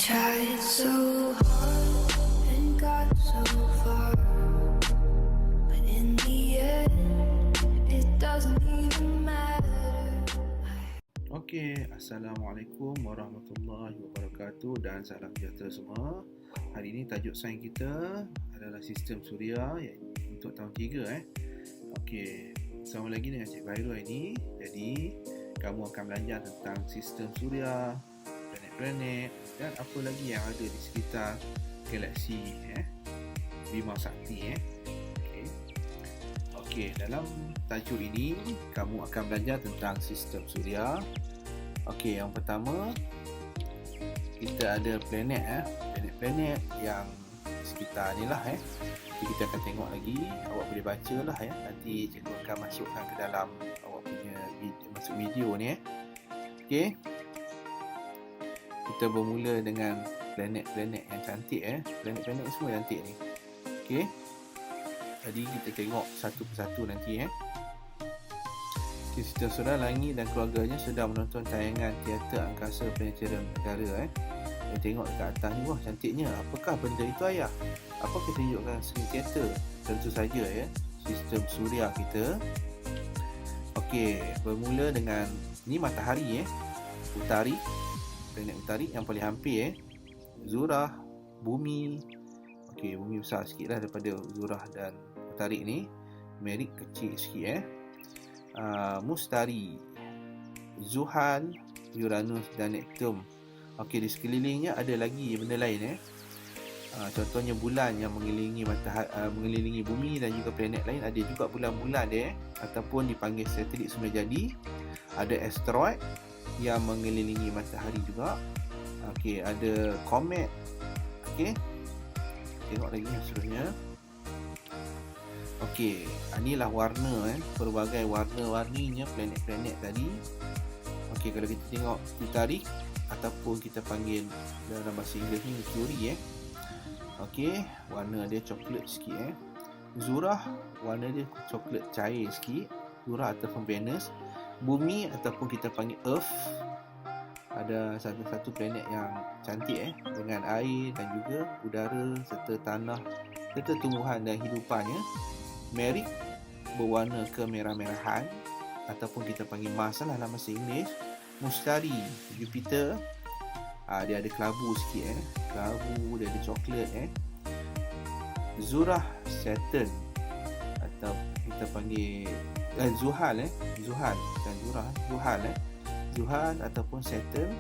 tried so hard and got so far, but in the end, it doesn't even matter. Okey, Assalamualaikum warahmatullahi wabarakatuh dan salam sejahtera semua. Hari ini tajuk sains kita adalah sistem suria untuk tahun 3 Okey, bersama lagi dengan Cik Khairul ini. Jadi, kamu akan belajar tentang sistem suria, planet-planet dan apa lagi yang ada di sekitar galaksi Bima Sakti Okey, dalam tajuk ini kamu akan belajar tentang sistem suria. Okey, yang pertama kita ada planet planet-planet yang sekitar ni lah Nanti kita akan tengok lagi, awak boleh baca lah nanti cikgu akan masukkan ke dalam awak punya video ni Okey, kita bermula dengan planet-planet yang cantik planet-planet semua cantik ni. Okey, jadi kita tengok satu persatu nanti Sistem suria langit dan keluarganya sedang menonton tayangan teater angkasa planetarium negara Dan tengok dekat atas ni, wah cantiknya. Apakah benda itu ayah? Apa kita tunjukkan skrin teater? Tentu saja sistem suria kita. Okey, bermula dengan ni matahari Utari, planet utari yang paling hampir Zurah, bumi. Okey, bumi besar sikit lah daripada Zurah dan Utari ni. Merik kecil sikit Mustari, Zuhal, Uranus dan Neptun. Okey, di sekelilingnya ada lagi benda lain contohnya bulan yang mengelilingi matahari, mengelilingi bumi dan juga planet lain. Ada juga bulan-bulan dia ataupun dipanggil satelit semula jadi. Ada asteroid yang mengelilingi matahari juga. Okey, ada komet. Okey, tengok lagi yang seterusnya. Okey, inilah warna pelbagai warna-warninya planet-planet tadi. Okey, kalau kita tengok Utari ataupun kita panggil dalam bahasa Inggeris ni Mercury Okey, warna dia coklat sikit Zurah, warna dia coklat cair sikit. Zurah ataupun Venus. Bumi ataupun kita panggil Earth, ada satu planet yang cantik dengan air dan juga udara serta tanah serta tumbuhan dan hidupannya. Merik berwarna kemerah-merahan ataupun kita panggil Mars lah dalam bahasa Inggeris. Mustari, Jupiter, dia ada kelabu sikit kelabu, dia ada coklat Zurah, Saturn atau kita panggil Zuhal Zuhal dan Zurah, Zuhal Zuhal ataupun Saturn.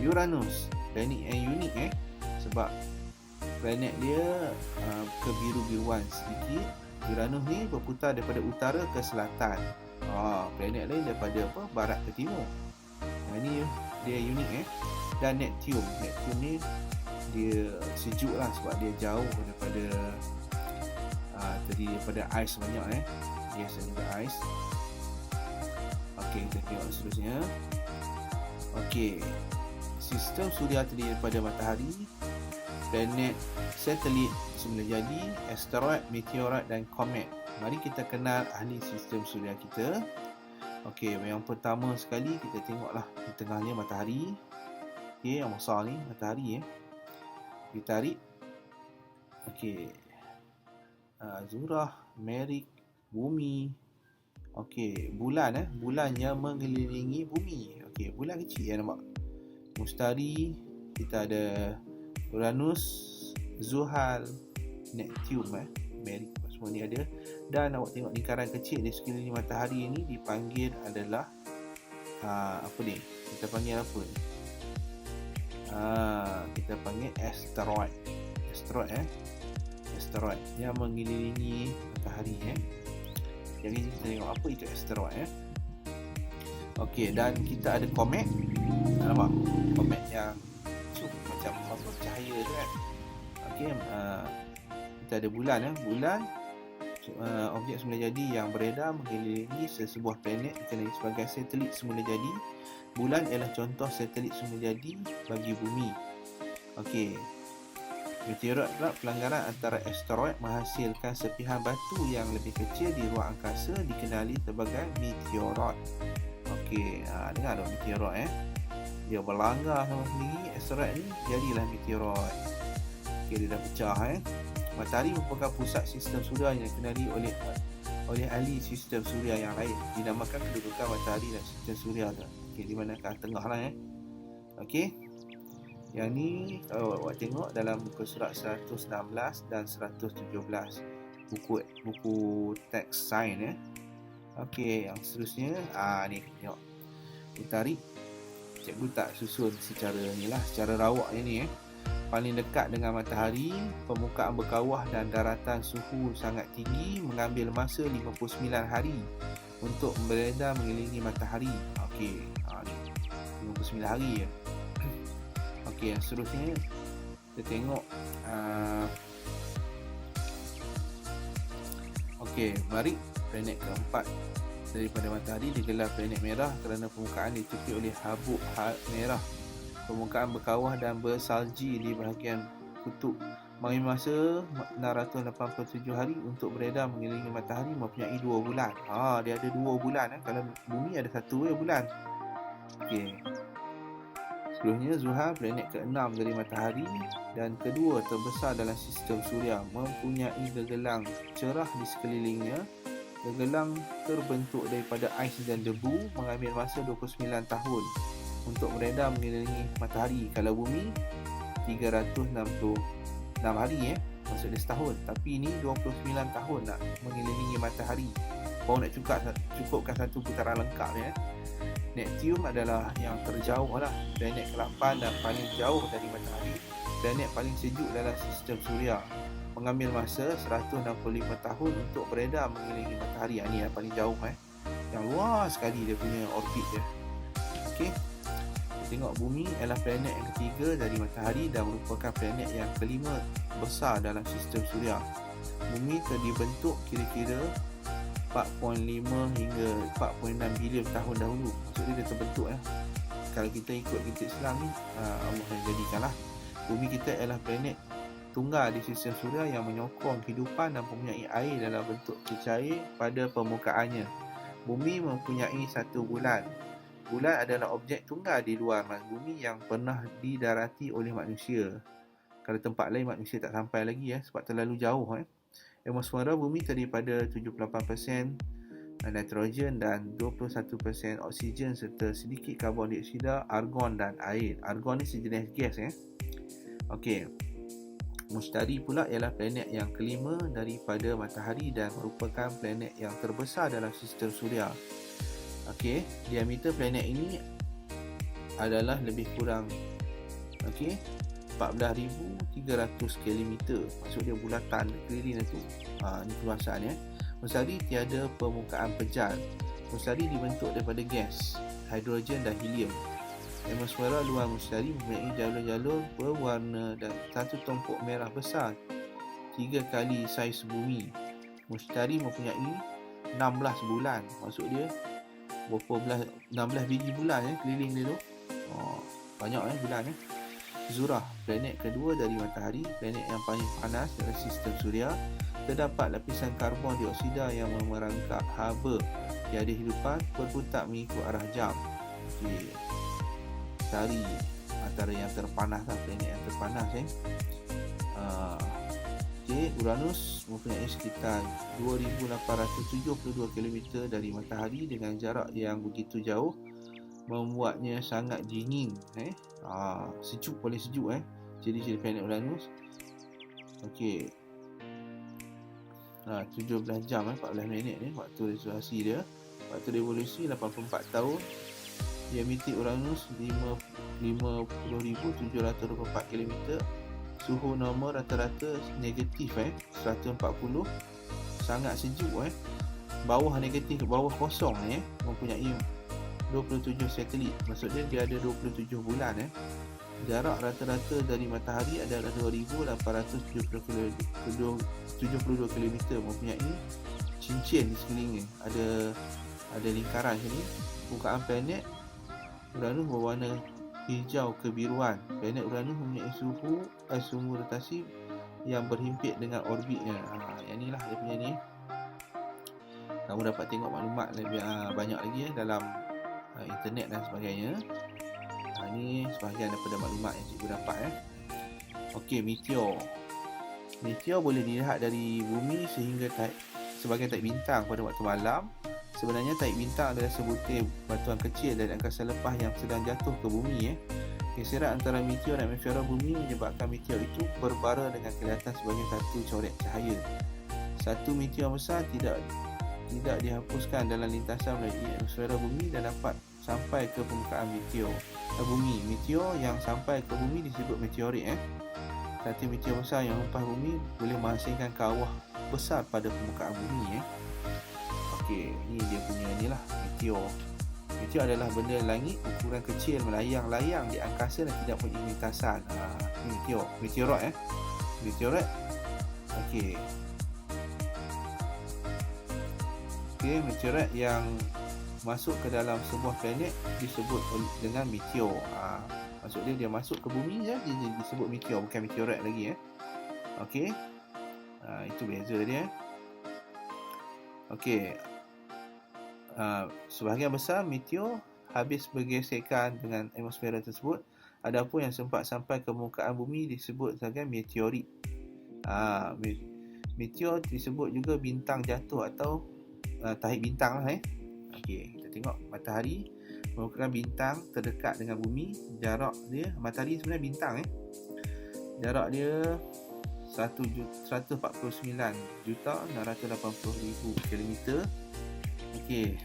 Uranus, planet yang unik sebab planet dia kebiru-biruan sedikit. Uranus ni berputar daripada utara ke selatan. Planet lain daripada barat ke timur. Ini dia unik Dan Neptun ni dia sejuk lah sebab dia jauh daripada daripada ais banyak dia juga ais. Okey, kita tengok seterusnya. Okey, sistem suria terdiri daripada matahari, planet, satelit semula jadi, asteroid, meteorit dan komet. Mari kita kenal ahli sistem suria kita. Okey, yang pertama sekali kita tengoklah di tengahnya matahari. Okey, yang besar ni matahari ditarik. Okey, Zurah, Merik, bumi. Okey, bulan bulan yang mengelilingi bumi. Okey, bulan kecil nampak. Mustari, kita ada Uranus, Zuhal, Neptun, Merik, semua ni ada. Dan awak tengok lingkaran kecil di sekeliling matahari ini dipanggil adalah apa ni? Kita panggil apa ni? Kita panggil asteroid. Asteroid yang mengelilingi matahari Jadi kita tengok apa itu asteroid Okey, dan kita ada komet. Nampak? Komet yang macam apa cahaya tu Okey, kita ada bulan bulan objek semula jadi yang beredar mengelilingi sebuah planet dikenali sebagai satelit semula jadi. Bulan ialah contoh satelit semula jadi bagi bumi. Okey, meteorit pula pelanggaran antara asteroid menghasilkan serpihan batu yang lebih kecil di ruang angkasa dikenali sebagai meteorit. Okey, dengar dong meteorit dia berlanggar sama sendiri, asteroid ni jadilah meteoroid. Okey, dia dah pecah Matahari merupakan pusat sistem suria yang dikenali oleh ahli sistem suria yang lain. Dinamakan kedudukan matahari dan sistem suria tu. Okey, di manakah tengah lah Okey. Yang ni kalau awak tengok dalam muka surat 116 dan 117 buku teks sains Okey, yang seterusnya ni tengok. Kita tarik. Cikgu tak susun secara secara rawak ni Paling dekat dengan matahari, permukaan berkawah dan daratan suhu sangat tinggi mengambil masa 59 hari untuk beredar mengelilingi matahari. Okey, ni 59 hari Okey, yang seterusnya kita tengok okey, mari planet keempat daripada matahari digelar planet merah kerana permukaan ditutupi oleh habuk merah. Permukaan berkawah dan bersalji di bahagian kutub mengambil masa 687 hari untuk beredar mengelilingi matahari mempunyai 2 bulan. Dia ada 2 bulan Kalau bumi ada 1 bulan. Okey. Seterusnya Zuhal, planet ke-6 dari matahari dan kedua terbesar dalam sistem suria, mempunyai gegelang cerah di sekelilingnya. Gegelang terbentuk daripada ais dan debu, mengambil masa 29 tahun untuk beredar mengelilingi matahari. Kalau bumi 366 hari maksud dia setahun, tapi ini 29 tahun nak mengelilingi matahari. Baru nak cukupkan satu putaran lengkap Neptune adalah yang terjauh planet ke-8 dan paling jauh dari matahari. Planet paling sejuk dalam sistem suria, mengambil masa 165 tahun untuk beredar mengelilingi matahari. Ini yang paling jauh yang luas sekali dia punya orbit dia. Okey. Tengok bumi adalah planet yang ketiga dari matahari dan merupakan planet yang kelima besar dalam sistem suria. Bumi dibentuk kira-kira 4.5 hingga 4.6 bilion tahun dahulu. Maksudnya dia terbentuk Kalau kita ikut kitab Islam ni, Allah yang jadikanlah. Bumi kita adalah planet tunggal di sistem suria yang menyokong kehidupan dan mempunyai air dalam bentuk cecair pada permukaannya. Bumi mempunyai 1 bulan. Bulan adalah objek tunggal di luar bumi yang pernah didarati oleh manusia. Kalau tempat lain manusia tak sampai lagi sebab terlalu jauh. Atmosfera bumi terdiri pada 78% nitrogen dan 21% oksigen serta sedikit karbon dioksida, argon dan air. Argon ni sejenis gas Okey. Mustari pula ialah planet yang kelima daripada matahari dan merupakan planet yang terbesar dalam sistem suria. Okey, diameter planet ini adalah lebih kurang 14,300 km. Maksud dia bulatan keliling itu. Ini keluasan Mustari tiada permukaan pejar. Mustari dibentuk daripada gas, hidrogen dan helium. Atmosfera luar mustari mempunyai jalur-jalur berwarna dan satu tumpuk merah besar 3 kali saiz bumi. Mustari mempunyai 16 bulan. Maksud dia 16 biji bulan keliling dia tu. Banyak bulan Zurah, planet kedua dari matahari, planet yang paling panas dalam sistem suria. Terdapat lapisan karbon dioksida yang merangkap haba. Tiada hidupan, berputar mengikut arah jam. Okey. Matahari antara yang terpanas planet yang terpanas Uranus mempunyai sekitar 2,872 km dari matahari dengan jarak yang begitu jauh membuatnya sangat dingin sejuk, paling sejuk ciri-ciri planet Uranus. Okey. 17 jam 14 minit waktu resolusi dia. Waktu revolusi 84 tahun. Diameter Uranus 50,724 km. Suhu normal rata-rata negatif 140. Sangat sejuk Bawah negatif, bawah kosong mempunyai 27 satelit. Maksudnya dia ada 27 bulan Jarak rata-rata dari matahari adalah 2,872 km. Mempunyai cincin di sekelilingnya. Ada lingkaran sini. Permukaan planet Uranus berwarna hijau kebiruan. Planet Uranus mempunyai sumbu rotasi yang berhimpit dengan orbitnya. Yang inilah dia punya ni. Kamu dapat tengok maklumat lebih banyak lagi dalam internet dan sebagainya. Ini sebahagian daripada maklumat yang cikgu dapat Okey, meteor. Meteor boleh dilihat dari bumi sehingga sebagai taik bintang pada waktu malam. Sebenarnya taik bintang adalah sebutir batuan kecil dari angkasa lepas yang sedang jatuh ke bumi Geseran antara meteor dan atmosfera bumi menyebabkan meteor itu berbara dengan kelihatan sebagai satu coret cahaya. Satu meteor besar tidak dihapuskan dalam lintasan melalui atmosfera bumi dan dapat sampai ke permukaan bumi. Meteor yang sampai ke bumi disebut meteorit Satu meteor besar yang menimpa bumi boleh menghasilkan kawah besar pada permukaan bumi Okey, ni dia punya ni lah, meteor. Meteor adalah benda langit ukuran kecil melayang-layang di angkasa dan tidak punya lintasan. Ni meteorit meteorit. Okey, meteorit yang masuk ke dalam sebuah planet disebut dengan meteor. Maksud dia masuk ke bumi dia disebut meteor, bukan meteorit lagi Okey. Itu beza dia. Okey. Sebahagian besar meteor habis bergesekan dengan atmosfera tersebut. Adapun yang sempat sampai ke permukaan bumi disebut sebagai meteorit. Meteor disebut juga bintang jatuh atau taik bintang lah Okey, kita tengok matahari merupakan bintang terdekat dengan bumi. Jarak dia, matahari sebenarnya bintang jarak dia 149,680,000 km. Okey.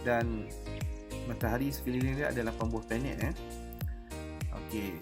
Dan matahari sekeliling dia ada 8 buah planet Okey.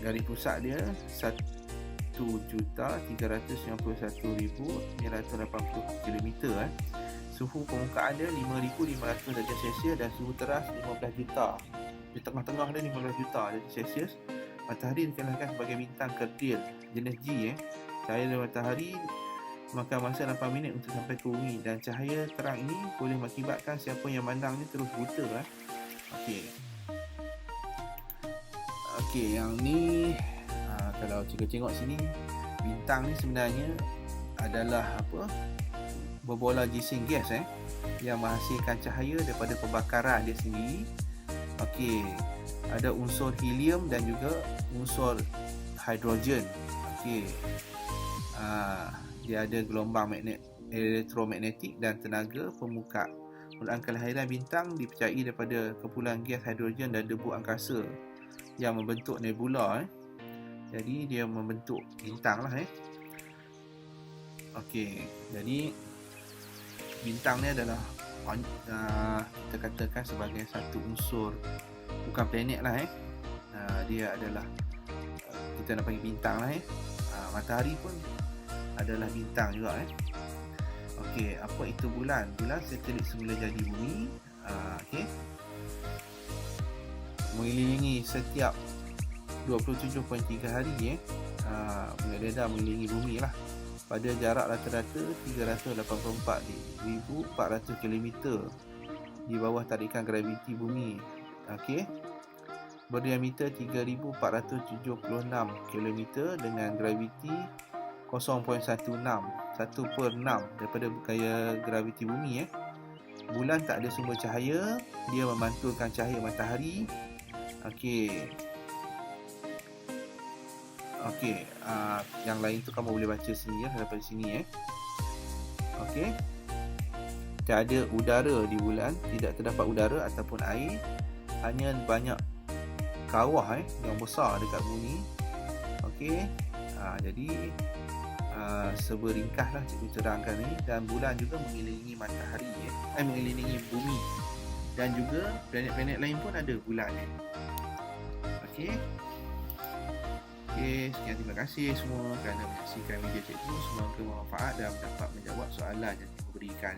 Dari pusat dia 1,391,980 km Suhu permukaan dia 5,500 darjah Celsius dan suhu teras 15 juta. Di tengah-tengah dia 15 juta darjah Celsius. Matahari dikenalkan sebagai bintang kerdil jenis G Cahaya dari matahari memakan masa 8 minit untuk sampai ke bumi dan cahaya terang ini boleh mengakibatkan siapa yang mandang ni terus buta Okey, yang ni kalau cikgu tengok sini, bintang ni sebenarnya adalah berbola gising gas yang menghasilkan cahaya daripada pembakaran dia sendiri. Okey, ada unsur helium dan juga unsur hidrogen. Okey. Dia ada gelombang elektromagnetik dan tenaga pemuka. Mulaan kelahiran bintang dipercayai daripada kumpulan gas hidrogen dan debu angkasa yang membentuk nebula Jadi dia membentuk bintang lah Okey, jadi bintang ni adalah kita katakan sebagai satu unsur, bukan planet lah dia adalah kita nak panggil bintang lah matahari pun adalah bintang juga Okey, apa itu bulan? Bulan satelit semula jadi bumi okey, mengelilingi setiap 27.3 hari menggeledah mengelilingi bumi lah pada jarak rata-rata 384,400 km di bawah tarikan graviti bumi. Okey. Berdiameter 3,476 km dengan graviti 0.16, 1/6 daripada gaya graviti bumi Bulan tak ada sumber cahaya, dia memantulkan cahaya matahari. Okey. Okey, yang lain tu kamu boleh baca sendiri daripada sini Okey. Tiada udara di bulan, tidak terdapat udara ataupun air, hanya banyak kawah yang besar dekat bumi. Okey. Jadi seberingkaslah cikgu terangkan ni, dan bulan juga mengelilingi matahari mengelilingi bumi, dan juga planet-planet lain pun ada bulan Okey. Okey, sekian, terima kasih semua kerana menyaksikan video cikgu. Semoga bermanfaat dan dapat menjawab soalan yang cikgu berikan.